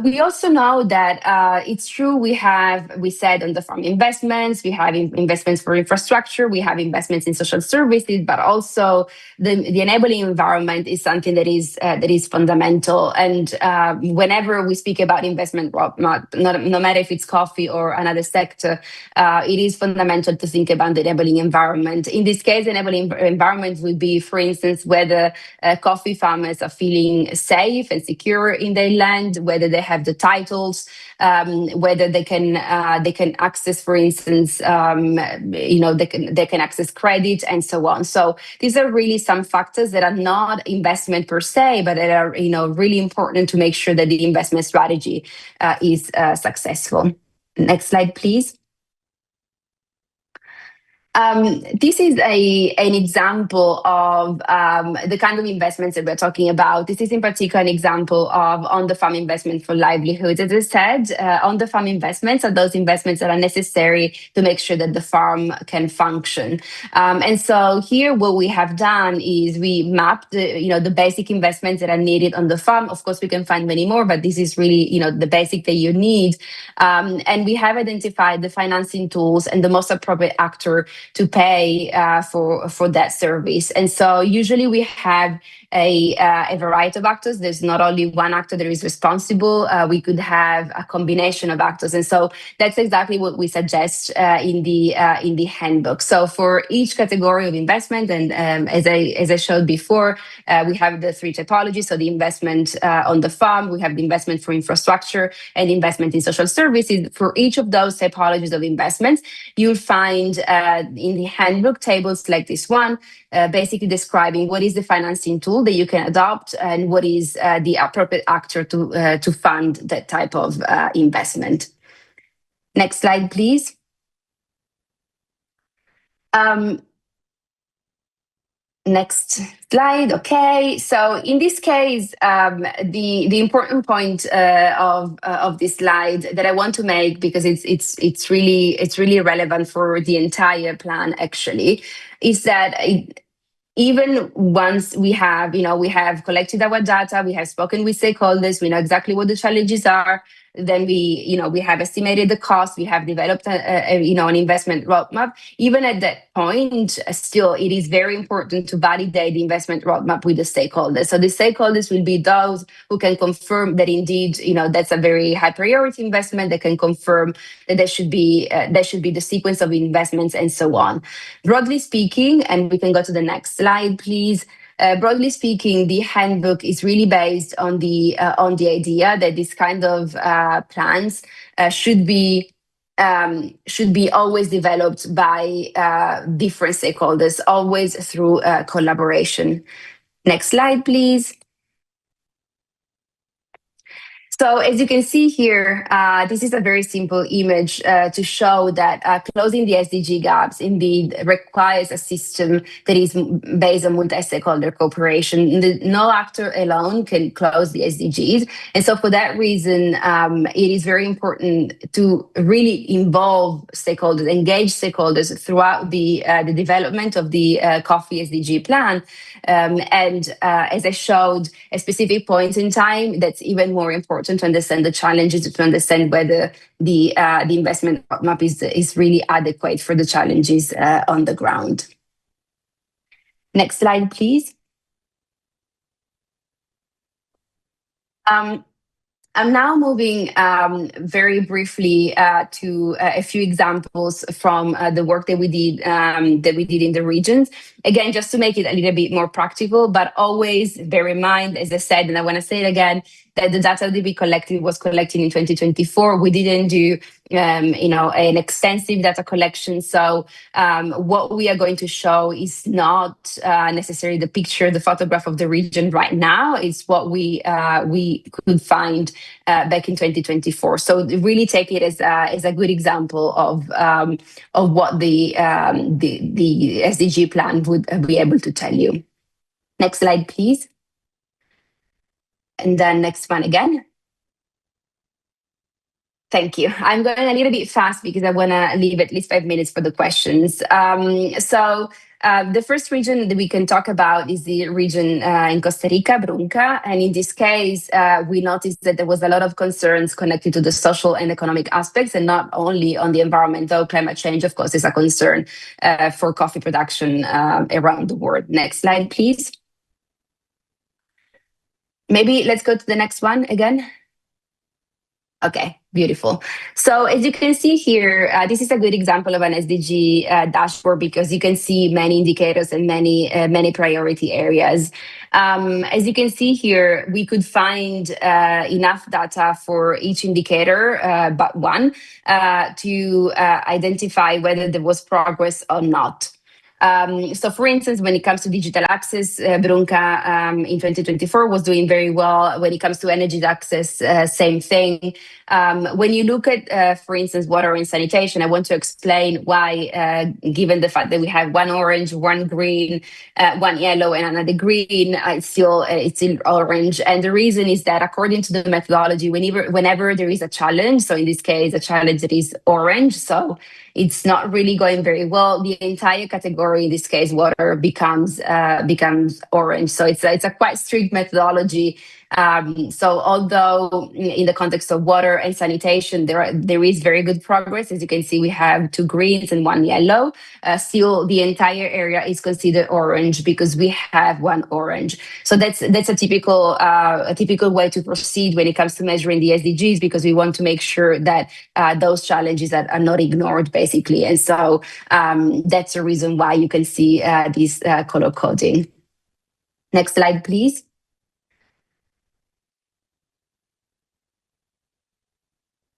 We also know that it's true. We said on the farm investments, we have investments for infrastructure, we have investments in social services, but also the enabling environment is something that is fundamental. And whenever we speak about investment, no matter if it's coffee or another sector, it is fundamental to think about the enabling environment. In this case, enabling environment would be, for instance, whether coffee farmers are feeling safe and secure in their land, whether they have the titles, whether they can access, for instance, they can access credit and so on. So these are really some factors that are not investment per se, but that are really important to make sure that the investment strategy is successful. Next slide, please. This is an example of the kind of investments that we're talking about. This is in particular an example of on-the-farm investment for livelihoods. As I said, on-the-farm investments are those investments that are necessary to make sure that the farm can function. And so here what we have done is we mapped the basic investments that are needed on the farm. Of course, we can find many more, but this is really the basic that you need. And we have identified the financing tools and the most appropriate actor to pay for that service. And so usually we have a variety of actors. There's not only one actor that is responsible. We could have a combination of actors. And so that's exactly what we suggest in the handbook. So for each category of investment, and as I showed before, we have the three typologies. So the investment on the farm, we have the investment for infrastructure, and investment in social services. For each of those typologies of investments, you'll find in the handbook tables like this one, basically describing what is the financing tool that you can adopt and what is the appropriate actor to fund that type of investment. Next slide, please. Next slide. Okay, so in this case, the important point of this slide that I want to make, because it's really relevant for the entire plan, actually, is that even once we have collected our data, we have spoken with stakeholders, we know exactly what the challenges are. Then we have estimated the cost. We have developed an investment roadmap. Even at that point, still, it is very important to validate the investment roadmap with the stakeholders. So the stakeholders will be those who can confirm that indeed, that's a very high priority investment. They can confirm that there should be the sequence of investments and so on. Broadly speaking, and we can go to the next slide, please. Broadly speaking, the handbook is really based on the idea that this kind of plans should be always developed by different stakeholders, always through collaboration. Next slide, please. So as you can see here, this is a very simple image to show that closing the SDG gaps indeed requires a system that is based on multi-stakeholder cooperation. No actor alone can close the SDGs. And so for that reason, it is very important to really involve stakeholders, engage stakeholders throughout the development of the coffee SDG plan. And as I showed, at specific points in time, that's even more important to understand the challenges, to understand whether the investment roadmap is really adequate for the challenges on the ground. Next slide, please. I'm now moving very briefly to a few examples from the work that we did in the regions. Again, just to make it a little bit more practical, but always bear in mind, as I said, and I want to say it again, that the data that we collected was collected in 2024. We didn't do an extensive data collection. So what we are going to show is not necessarily the picture, the photograph of the region right now. It's what we could find back in 2024. So really take it as a good example of what the SDG plan would be able to tell you. Next slide, please. And then next one again. Thank you. I'm going a little bit fast because I want to leave at least 5 minutes for the questions. So The first region that we can talk about is the region in Costa Rica, Brunca. And in this case, we noticed that there was a lot of concerns connected to the social and economic aspects, and not only on the environment, though climate change, of course, is a concern for coffee production around the world. Next slide, please. Maybe let's go to the next one again. Okay, beautiful. So as you can see here, this is a good example of an SDG dashboard, because you can see many indicators and many priority areas. As you can see here, we could find enough data for each indicator, but one, to identify whether there was progress or not. So for instance, when it comes to digital access, Brunca in 2024 was doing very well. When it comes to energy access, same thing. When you look at, for instance, water and sanitation, I want to explain why, given the fact that we have one orange, one green, one yellow, and another green, it's still orange. And the reason is that according to the methodology, whenever there is a challenge, so in this case, a challenge that is orange, so it's not really going very well, the entire category, in this case, water, becomes orange. So it's a quite strict methodology. So although in the context of water and sanitation, there is very good progress. As you can see, we have 2 greens and 1 yellow. Still, the entire area is considered orange because we have 1 orange. So that's a typical way to proceed when it comes to measuring the SDGs, because we want to make sure that those challenges are not ignored, basically. And so that's the reason why you can see this color coding. Next slide, please.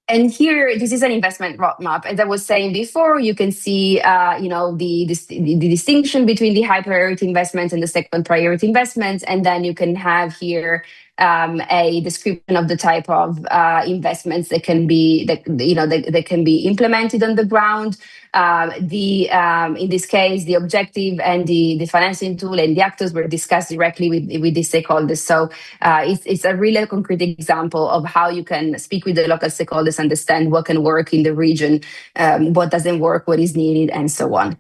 And here, this is an investment roadmap. As I was saying before, you can see, the distinction between the high priority investments and the second priority investments. And then you can have here a description of the type of investments that can be implemented on the ground. In this case, the objective and the financing tool and the actors were discussed directly with the stakeholders. So it's a really concrete example of how you can speak with the local stakeholders, understand what can work in the region, what doesn't work, what is needed, and so on.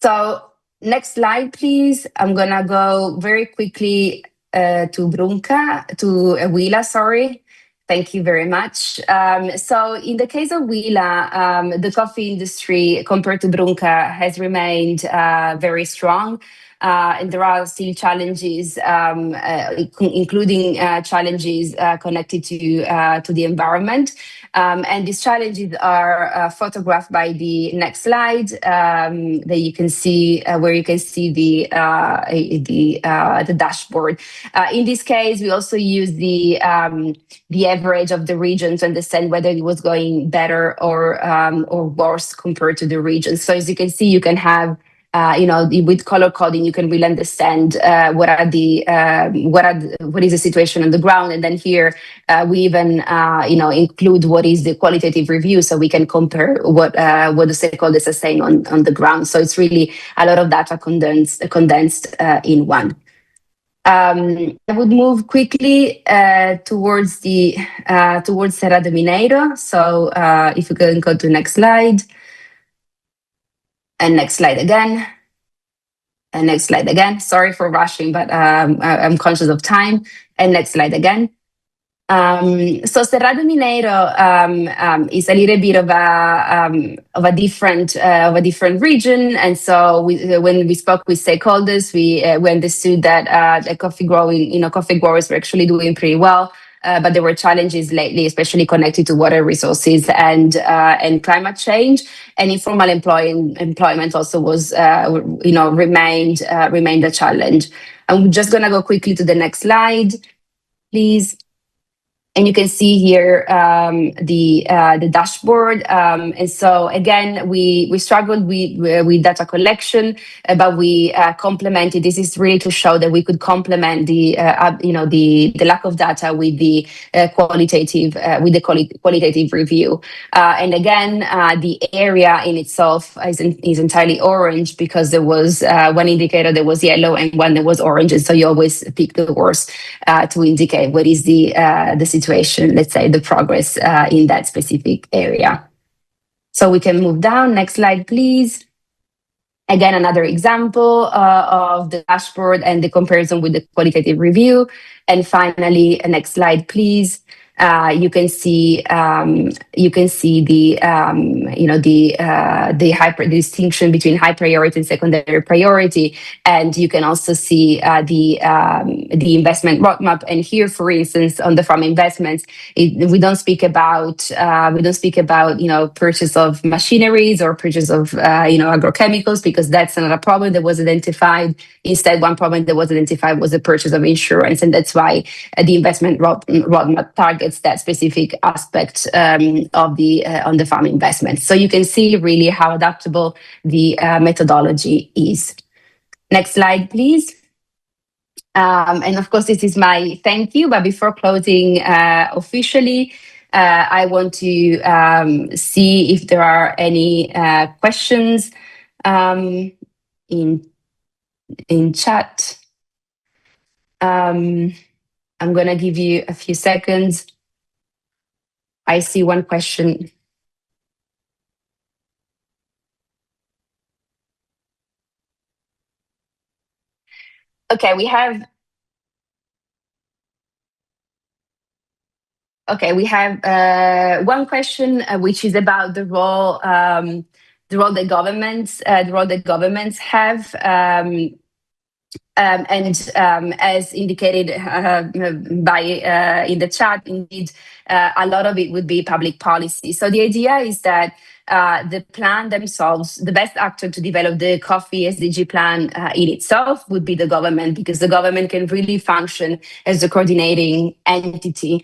So next slide, please. I'm gonna go very quickly to Huila, sorry. Thank you very much. So in the case of Huila, the coffee industry compared to Brunca has remained very strong. And there are still challenges, including challenges connected to the environment. And these challenges are photographed by the next slide that you can see, where you can see the dashboard. In this case, we also use the average of the region to understand whether it was going better or worse compared to the region. So as you can see, you can have with color coding, you can really understand what is the situation on the ground, and then here we even include what is the qualitative review, so we can compare what the stakeholders are saying on the ground. So it's really a lot of data condensed in one. I would move quickly towards Serra do Mineiro. So if you can go to the next slide. And next slide again. And next slide again. Sorry for rushing, but I'm conscious of time. And next slide again. So Serra do Mineiro is a little bit of a different region, and so when we spoke with stakeholders, we understood that the coffee growers were actually doing pretty well. But there were challenges lately, especially connected to water resources and climate change. And informal employment also was, remained a challenge. I'm just going to go quickly to the next slide, please. And you can see here the dashboard. And so again, we struggled with data collection, but we complemented. This is really to show that we could complement the lack of data with the qualitative review. And again, the area in itself is entirely orange because there was one indicator that was yellow and one that was orange. And so you always pick the worst to indicate what is the situation, let's say the progress in that specific area. So we can move down. Next slide, please. Again, another example of the dashboard and the comparison with the qualitative review. And finally, next slide, please. You can see the the distinction between high priority and secondary priority, and you can also see the investment roadmap. And here, for instance, on the farm investments, we don't speak about purchase of machineries or purchase of agrochemicals, because that's not a problem that was identified. Instead, one problem that was identified was the purchase of insurance, and that's why the investment roadmap targets that specific aspect of the on the farm investments. So you can see really how adaptable the methodology is. Next slide, please. And of course, this is my thank you. But before closing officially, I want to see if there are any questions in chat. I'm going to give you a few seconds. I see one question. Okay, we have one question, which is about the role that governments have. As indicated by in the chat, indeed, a lot of it would be public policy. So the idea is that the plan themselves, the best actor to develop the coffee SDG plan in itself would be the government, because the government can really function as a coordinating entity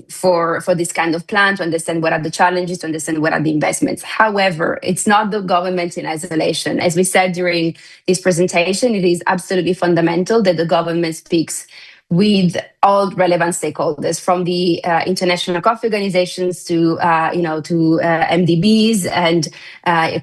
for this kind of plan, to understand what are the challenges, to understand what are the investments. However, it's not the government in isolation. As we said during this presentation, it is absolutely fundamental that the government speaks with all relevant stakeholders, from the international coffee organizations to MDBs and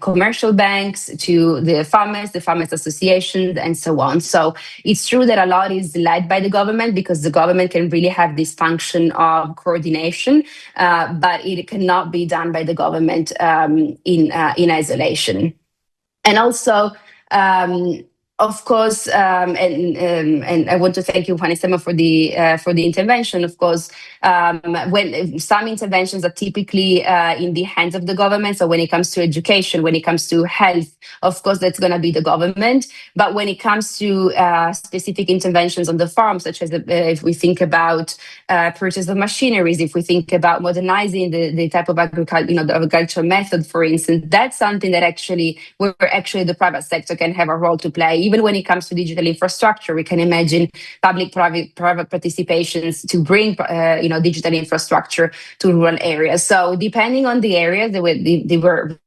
commercial banks, to the farmers associations, and so on. So it's true that a lot is led by the government, because the government can really have this function of coordination, but it cannot be done by the government in isolation. And also, of course, and I want to thank you, Juan Esteban, for the intervention. Of course, when some interventions are typically in the hands of the government. So when it comes to education, when it comes to health, of course, that's going to be the government. But when it comes to specific interventions on the farm, such as if we think about purchase of machineries, if we think about modernizing the type of agriculture, the agricultural method, for instance, that's something that where the private sector can have a role to play. Even when it comes to digital infrastructure, we can imagine public-private participations to bring digital infrastructure to rural areas. So depending on the areas, they were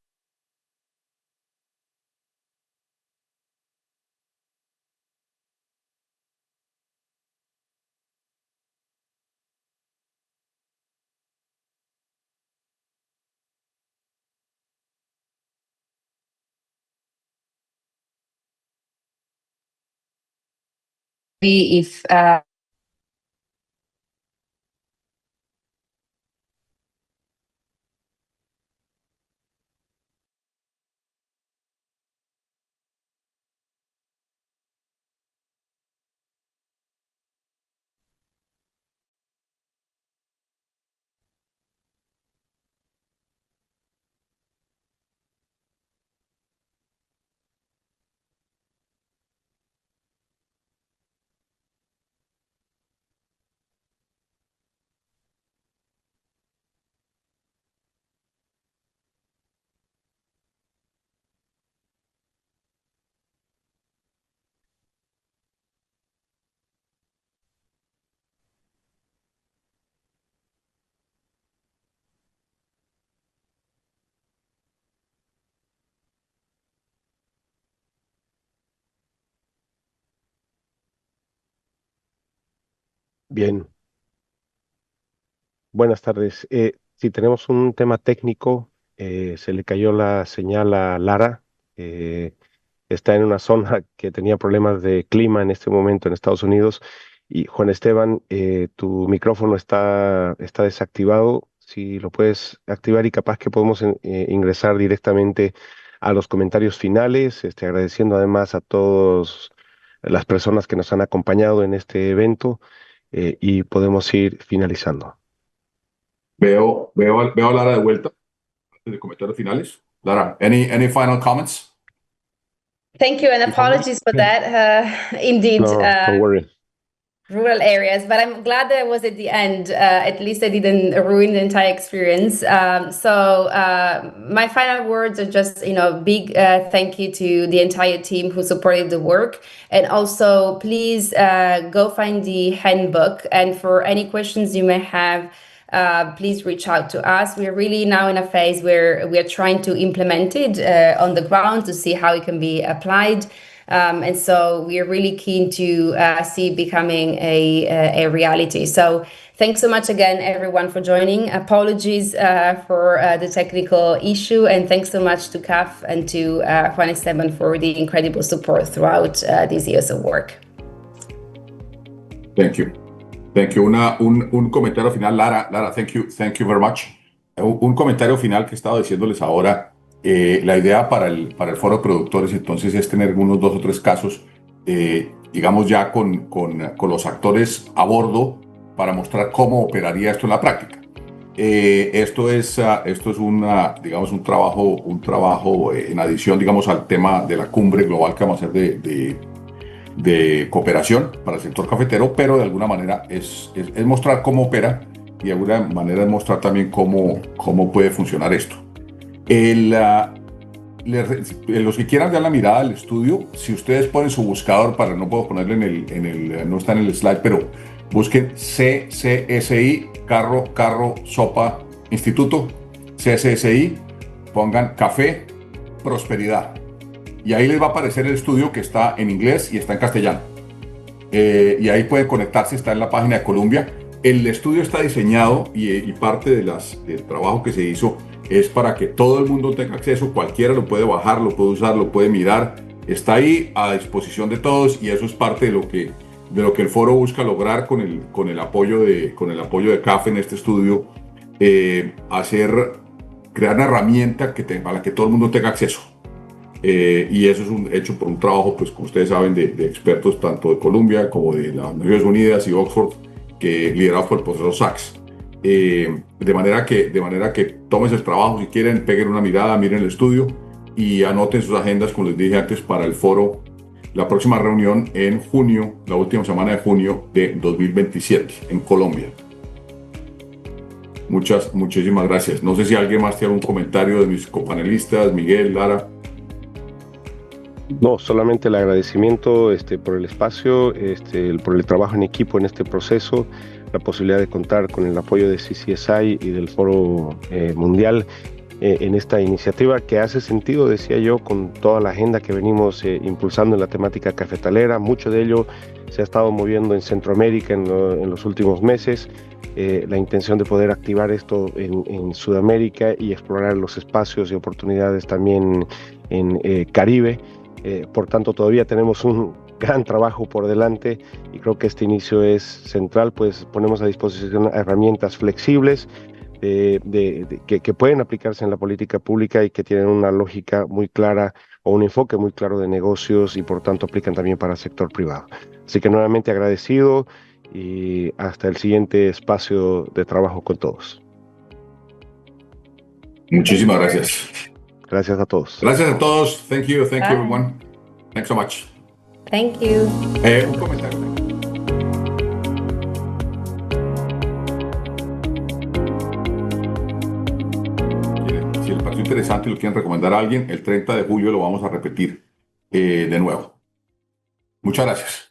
if Bien, buenas tardes. Si tenemos un tema técnico, se le cayó la señal a Lara. Está en una zona que tenía problemas de clima en este momento en Estados Unidos. Y Juan Esteban, tu micrófono está desactivado. Si lo puedes activar, y capaz que podemos ingresar directamente a los comentarios finales, agradeciendo además a todas las personas que nos han acompañado en este evento y podemos ir finalizando. Veo a Lara de vuelta antes de comentarios finales. Lara, any final comments? Thank you, and apologies for that. Indeed, No, don't worry. rural areas, but I'm glad that I was at the end. At least I didn't ruin the entire experience. My final words are just, big thank you to the entire team who supported the work. And also, please go find the handbook. And for any questions you may have, please reach out to us. We're really now in a phase where we are trying to implement it on the ground to see how it can be applied. And so we are really keen to see it becoming a reality. So thanks so much again, everyone, for joining. Apologies for the technical issue, and thanks so much to CAF and to Juan Esteban for the incredible support throughout these years of work. Thank you. Thank you. Un comentario final, Lara, thank you very much. Un comentario final que estaba diciéndoles ahora. La idea para el foro de productores entonces es tener unos 2 o 3 casos, digamos ya con los actores a bordo para mostrar cómo operaría esto en la práctica. Esto es digamos un trabajo en adición, digamos, al tema de la cumbre global que vamos a hacer de cooperación para el sector cafetero, pero de alguna manera es mostrar cómo opera y de alguna manera es mostrar también cómo puede funcionar esto. Los que quieran dar la mirada al estudio, si ustedes ponen su buscador, no puedo ponerle no está en el slide, pero busquen CCSI, carro, sopa, instituto, CCSI, pongan café, prosperidad. Y ahí les va a aparecer el estudio que está en inglés y está en castellano. Y ahí pueden conectarse, está en la página de Colombia. El estudio está diseñado y parte del trabajo que se hizo es para que todo el mundo tenga acceso, cualquiera lo puede bajar, lo puede usar, lo puede mirar, está ahí a disposición de todos y eso es parte de lo que el foro busca lograr con el apoyo de CAF en este estudio, crear una herramienta a la que todo el mundo tenga acceso. Y eso es hecho por un trabajo, pues como ustedes saben, de expertos tanto de Colombia como de las Naciones Unidas y Oxford, liderados por el profesor Sachs. De manera que tomen ese trabajo, si quieren, peguen una mirada, miren el estudio y anoten sus agendas, como les dije antes, para el foro, la próxima reunión en junio, la última semana de junio de 2027 en Colombia. Muchísimas gracias. No sé si alguien más tiene algún comentario de mis copanelistas, Miguel, Lara. No, solamente el agradecimiento por el espacio, por el trabajo en equipo en este proceso, la posibilidad de contar con el apoyo de CCSI y del Foro Mundial en esta iniciativa que hace sentido, decía yo, con toda la agenda que venimos impulsando en la temática cafetalera. Mucho de ello se ha estado moviendo en Centroamérica en los últimos meses. La intención de poder activar esto en Sudamérica y explorar los espacios y oportunidades también en Caribe. Por tanto, todavía tenemos un gran trabajo por delante y creo que este inicio es central, pues ponemos a disposición herramientas flexibles que pueden aplicarse en la política pública y que tienen una lógica muy clara o un enfoque muy claro de negocios y por tanto aplican también para el sector privado. Así que nuevamente agradecido y hasta el siguiente espacio de trabajo con todos. Muchísimas gracias. Gracias a todos. Gracias a todos. Thank you everyone. Thanks so much. Thank you. Un comentario. Si les pareció interesante y lo quieren recomendar a alguien, el 30 de julio lo vamos a repetir de nuevo. Muchas gracias.